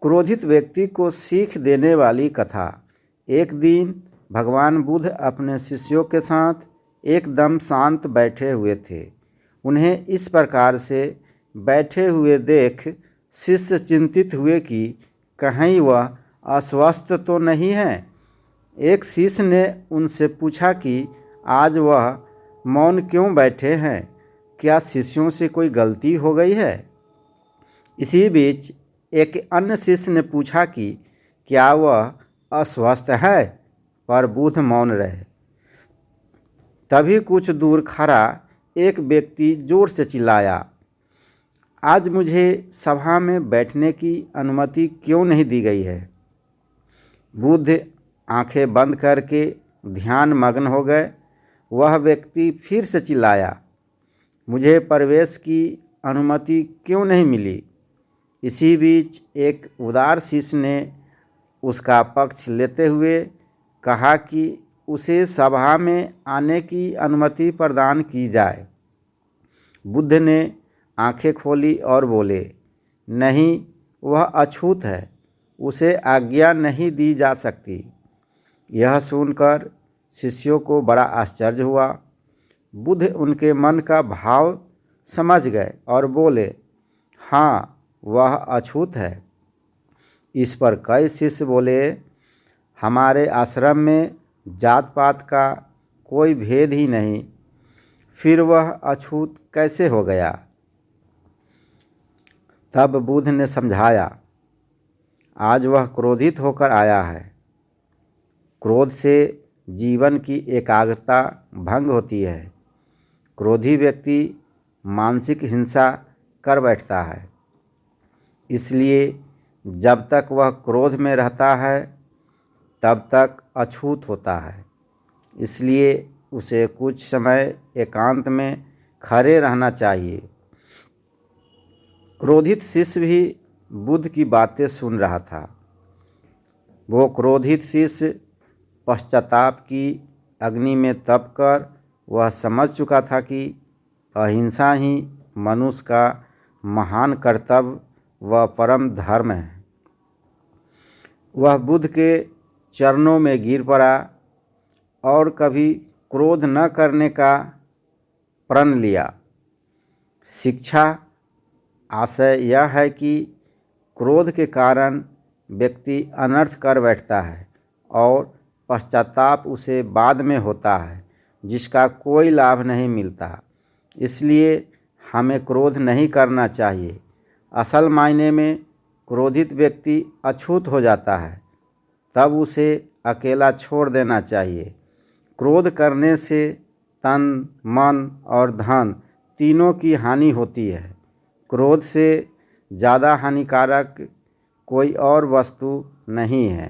क्रोधित व्यक्ति को सीख देने वाली कथा। एक दिन भगवान बुद्ध अपने शिष्यों के साथ एकदम शांत बैठे हुए थे। उन्हें इस प्रकार से बैठे हुए देख शिष्य चिंतित हुए कि कहीं वह अस्वस्थ तो नहीं है। एक शिष्य ने उनसे पूछा कि आज वह मौन क्यों बैठे हैं, क्या शिष्यों से कोई गलती हो गई है। इसी बीच एक अन्य शिष्य ने पूछा कि क्या वह अस्वस्थ है, पर बुद्ध मौन रहे। तभी कुछ दूर खड़ा एक व्यक्ति जोर से चिल्लाया, आज मुझे सभा में बैठने की अनुमति क्यों नहीं दी गई है। बुद्ध आंखें बंद करके ध्यान मग्न हो गए। वह व्यक्ति फिर से चिल्लाया, मुझे प्रवेश की अनुमति क्यों नहीं मिली। इसी बीच एक उदार शिष्य ने उसका पक्ष लेते हुए कहा कि उसे सभा में आने की अनुमति प्रदान की जाए। बुद्ध ने आंखें खोली और बोले, नहीं, वह अछूत है, उसे आज्ञा नहीं दी जा सकती। यह सुनकर शिष्यों को बड़ा आश्चर्य हुआ। बुद्ध उनके मन का भाव समझ गए और बोले, हाँ, वह अछूत है। इस पर कई शिष्य बोले, हमारे आश्रम में जात पात का कोई भेद ही नहीं, फिर वह अछूत कैसे हो गया। तब बुद्ध ने समझाया, आज वह क्रोधित होकर आया है। क्रोध से जीवन की एकाग्रता भंग होती है। क्रोधी व्यक्ति मानसिक हिंसा कर बैठता है। इसलिए जब तक वह क्रोध में रहता है तब तक अछूत होता है। इसलिए उसे कुछ समय एकांत में खड़े रहना चाहिए। क्रोधित शिष्य भी बुद्ध की बातें सुन रहा था। वो क्रोधित शिष्य पश्चाताप की अग्नि में तप कर वह समझ चुका था कि अहिंसा ही मनुष्य का महान कर्तव्य व परम धर्म है। वह बुद्ध के चरणों में गिर पड़ा और कभी क्रोध न करने का प्रण लिया। शिक्षा आशय यह है कि क्रोध के कारण व्यक्ति अनर्थ कर बैठता है और पश्चाताप उसे बाद में होता है, जिसका कोई लाभ नहीं मिलता। इसलिए हमें क्रोध नहीं करना चाहिए। असल मायने में क्रोधित व्यक्ति अछूत हो जाता है, तब उसे अकेला छोड़ देना चाहिए। क्रोध करने से तन, मन और धन तीनों की हानि होती है। क्रोध से ज़्यादा हानिकारक कोई और वस्तु नहीं है।